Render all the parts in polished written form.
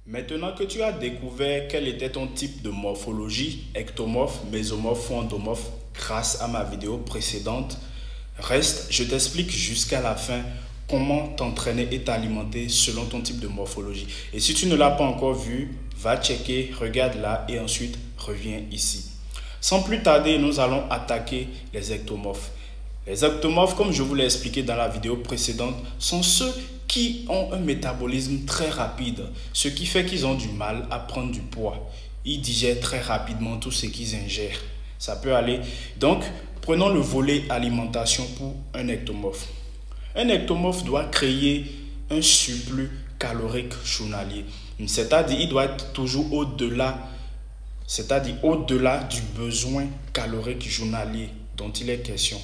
Maintenant que tu as découvert quel était ton type de morphologie, ectomorphe, mésomorphe ou endomorphe, grâce à ma vidéo précédente, reste, je t'explique jusqu'à la fin comment t'entraîner et t'alimenter selon ton type de morphologie. Et si tu ne l'as pas encore vu, va checker, regarde là et ensuite reviens ici. Sans plus tarder, nous allons attaquer les ectomorphes. Les ectomorphes, comme je vous l'ai expliqué dans la vidéo précédente, sont ceux qui ont un métabolisme très rapide, ce qui fait qu'ils ont du mal à prendre du poids. Ils digèrent très rapidement tout ce qu'ils ingèrent. Ça peut aller. Donc, prenons le volet alimentation pour un ectomorphe. Un ectomorphe doit créer un surplus calorique journalier. C'est-à-dire, il doit être toujours au-delà du besoin calorique journalier dont il est question.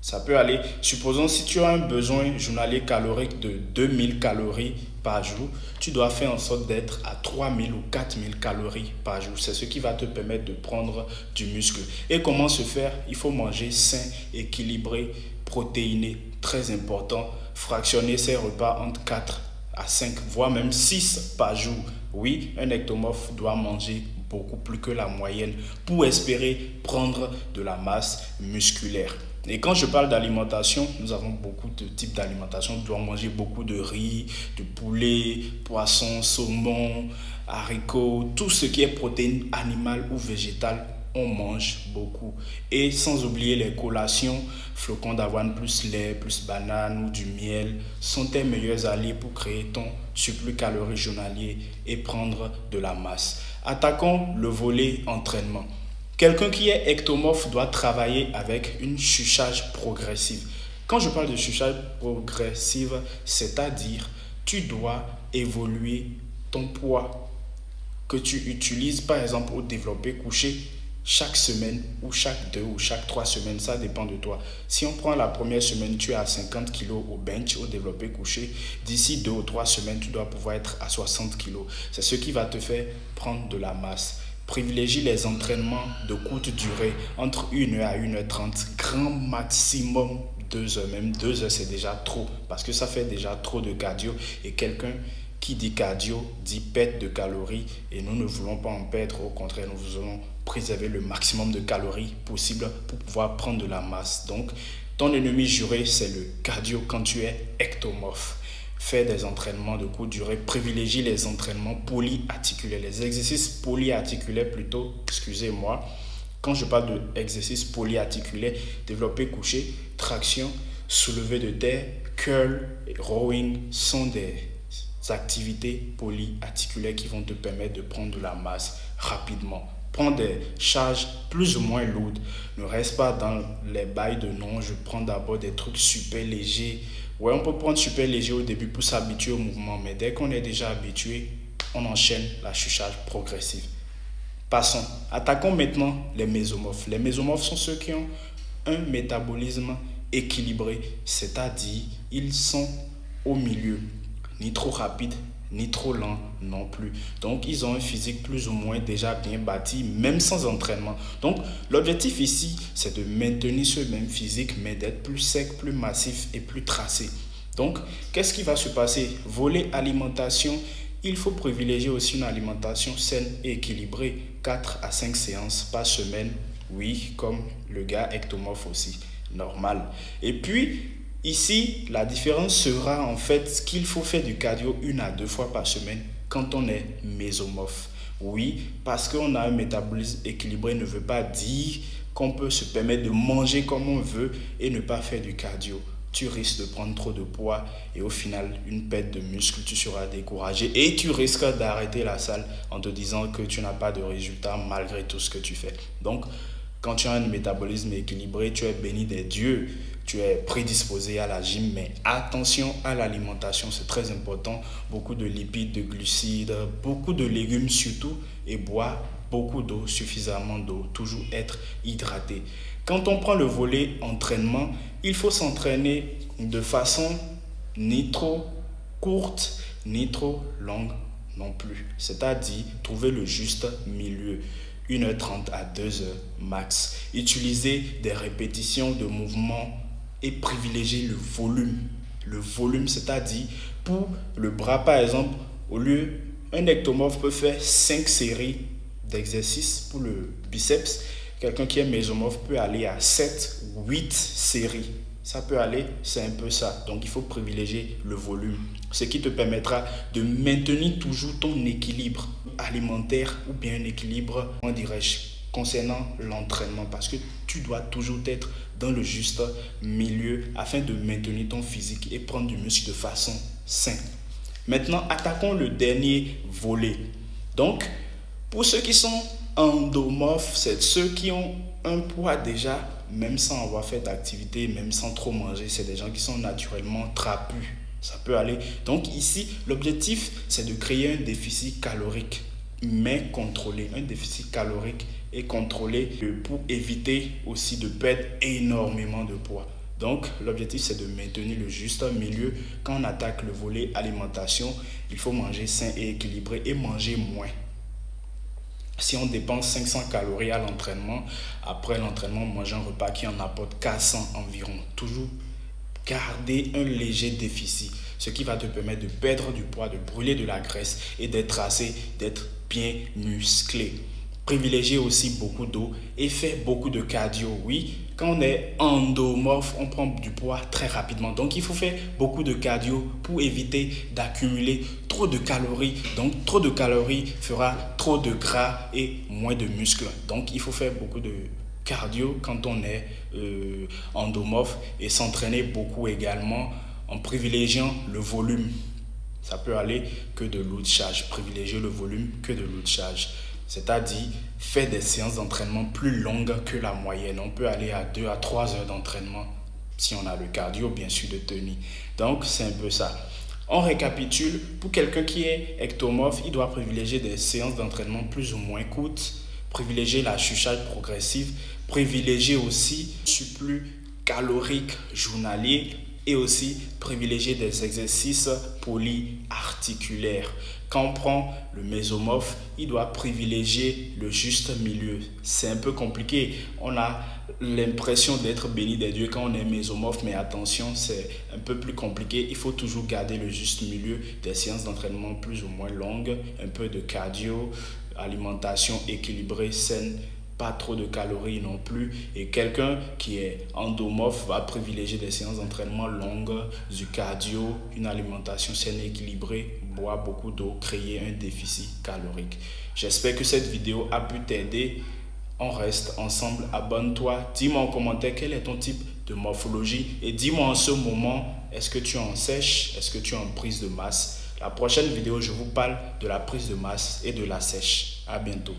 Ça peut aller, supposons si tu as un besoin journalier calorique de 2000 calories par jour, tu dois faire en sorte d'être à 3000 ou 4000 calories par jour. C'est ce qui va te permettre de prendre du muscle. Et comment se faire? Il faut manger sain, équilibré, protéiné, très important. Fractionner ses repas entre 4 à 5, voire même 6 par jour. Oui, un ectomorphe doit manger beaucoup plus que la moyenne pour espérer prendre de la masse musculaire. Et quand je parle d'alimentation, nous avons beaucoup de types d'alimentation. Nous devons manger beaucoup de riz, de poulet, poisson, saumon, haricots, tout ce qui est protéines animales ou végétales, on mange beaucoup. Et sans oublier les collations, flocons d'avoine plus lait, plus banane ou du miel sont tes meilleurs alliés pour créer ton surplus calorique journalier et prendre de la masse. Attaquons le volet entraînement. Quelqu'un qui est ectomorphe doit travailler avec une chuchage progressive. Quand je parle de chuchage progressive, c'est-à-dire tu dois évoluer ton poids que tu utilises par exemple au développé couché chaque semaine ou chaque 2 ou chaque 3 semaines, ça dépend de toi. Si on prend la première semaine, tu es à 50 kg au bench, au développé couché. D'ici 2 ou 3 semaines, tu dois pouvoir être à 60 kg. C'est ce qui va te faire prendre de la masse. Privilégie les entraînements de courte durée, entre 1 heure à 1h30, grand maximum 2 heures. Même 2 heures, c'est déjà trop, parce que ça fait déjà trop de cardio. Et quelqu'un qui dit cardio dit perte de calories, et nous ne voulons pas en perdre, au contraire, nous voulons préserver le maximum de calories possible pour pouvoir prendre de la masse. Donc, ton ennemi juré, c'est le cardio quand tu es ectomorphe. Fais des entraînements de courte durée, privilégie les entraînements polyarticulaires, les exercices polyarticulaires plutôt, excusez-moi. Quand je parle d'exercices polyarticulaires, développé couché, traction, soulevé de terre, curl, rowing sont des activités polyarticulaires qui vont te permettre de prendre de la masse rapidement. Prends des charges plus ou moins lourdes. Ne reste pas dans les bails de non, je prends d'abord des trucs super légers. Ouais, on peut prendre super léger au début pour s'habituer au mouvement, mais dès qu'on est déjà habitué, on enchaîne la chuchage progressive. Passons. Attaquons maintenant les mésomorphes. Les mésomorphes sont ceux qui ont un métabolisme équilibré, c'est-à-dire ils sont au milieu, ni trop rapide, ni trop lent non plus. Donc, ils ont un physique plus ou moins déjà bien bâti, même sans entraînement. Donc, l'objectif ici, c'est de maintenir ce même physique, mais d'être plus sec, plus massif et plus tracé. Donc, qu'est-ce qui va se passer? Volet alimentation, il faut privilégier aussi une alimentation saine et équilibrée. 4 à 5 séances par semaine, oui, comme le gars ectomorphe aussi, normal. Et puis, ici, la différence sera en fait qu'il faut faire du cardio 1 à 2 fois par semaine quand on est mésomorphe. Oui, parce qu'on a un métabolisme équilibré ne veut pas dire qu'on peut se permettre de manger comme on veut et ne pas faire du cardio. Tu risques de prendre trop de poids et au final, une perte de muscle, tu seras découragé et tu risques d'arrêter la salle en te disant que tu n'as pas de résultat malgré tout ce que tu fais. Donc, quand tu as un métabolisme équilibré, tu es béni des dieux, tu es prédisposé à la gym, mais attention à l'alimentation, c'est très important. Beaucoup de lipides, de glucides, beaucoup de légumes surtout, et bois beaucoup d'eau, suffisamment d'eau, toujours être hydraté. Quand on prend le volet entraînement, il faut s'entraîner de façon ni trop courte, ni trop longue non plus. C'est-à-dire trouver le juste milieu. 1h30 à 2h max. Utiliser des répétitions de mouvements et privilégier le volume. Le volume, c'est-à-dire pour le bras, par exemple, au lieu Un ectomorphe peut faire 5 séries d'exercices pour le biceps. Quelqu'un qui est mésomorphe peut aller à 7 ou 8 séries. Ça peut aller, c'est un peu ça. Donc, il faut privilégier le volume. Ce qui te permettra de maintenir toujours ton équilibre alimentaire ou bien un équilibre, comment dirais-je, concernant l'entraînement. Parce que tu dois toujours être dans le juste milieu afin de maintenir ton physique et prendre du muscle de façon saine. Maintenant, attaquons le dernier volet. Donc, pour ceux qui sont endomorphes, c'est ceux qui ont un poids déjà, même sans avoir fait d'activité, même sans trop manger. C'est des gens qui sont naturellement trapus. Ça peut aller. Donc ici, l'objectif, c'est de créer un déficit calorique, mais contrôlé. Un déficit calorique et contrôlé pour éviter aussi de perdre énormément de poids. Donc, l'objectif, c'est de maintenir le juste milieu. Quand on attaque le volet alimentation, il faut manger sain et équilibré et manger moins. Si on dépense 500 calories à l'entraînement, après l'entraînement, manger un repas qui en apporte 400 environ. Toujours garder un léger déficit, ce qui va te permettre de perdre du poids, de brûler de la graisse et d'être bien musclé. Privilégier aussi beaucoup d'eau et faire beaucoup de cardio. Oui, quand on est endomorphe, on prend du poids très rapidement. Donc, il faut faire beaucoup de cardio pour éviter d'accumuler trop de calories. Donc, trop de calories fera trop de gras et moins de muscles. Donc, il faut faire beaucoup de cardio quand on est endomorphe et s'entraîner beaucoup également en privilégiant le volume. Ça peut aller que de lourd charge. Privilégier le volume que de lourd charge. C'est-à-dire faire des séances d'entraînement plus longues que la moyenne. On peut aller à 2 à 3 heures d'entraînement si on a le cardio, bien sûr, de tenue. Donc, c'est un peu ça. On récapitule. Pour quelqu'un qui est ectomorphe, il doit privilégier des séances d'entraînement plus ou moins courtes, privilégier la chuchage progressive, privilégier aussi le surplus calorique journalier et aussi privilégier des exercices polyarticulaires. Quand on prend le mésomorphe, il doit privilégier le juste milieu. C'est un peu compliqué. On a l'impression d'être béni des dieux quand on est mésomorphe, mais attention, c'est un peu plus compliqué. Il faut toujours garder le juste milieu, des séances d'entraînement plus ou moins longues, un peu de cardio, alimentation équilibrée, saine, pas trop de calories non plus. Et quelqu'un qui est endomorphe va privilégier des séances d'entraînement longues, du cardio, une alimentation saine et équilibrée, boire beaucoup d'eau, créer un déficit calorique. J'espère que cette vidéo a pu t'aider. On reste ensemble. Abonne-toi. Dis-moi en commentaire quel est ton type de morphologie et dis-moi en ce moment, est-ce que tu es en sèche, est-ce que tu es en prise de masse. La prochaine vidéo, je vous parle de la prise de masse et de la sèche. À bientôt.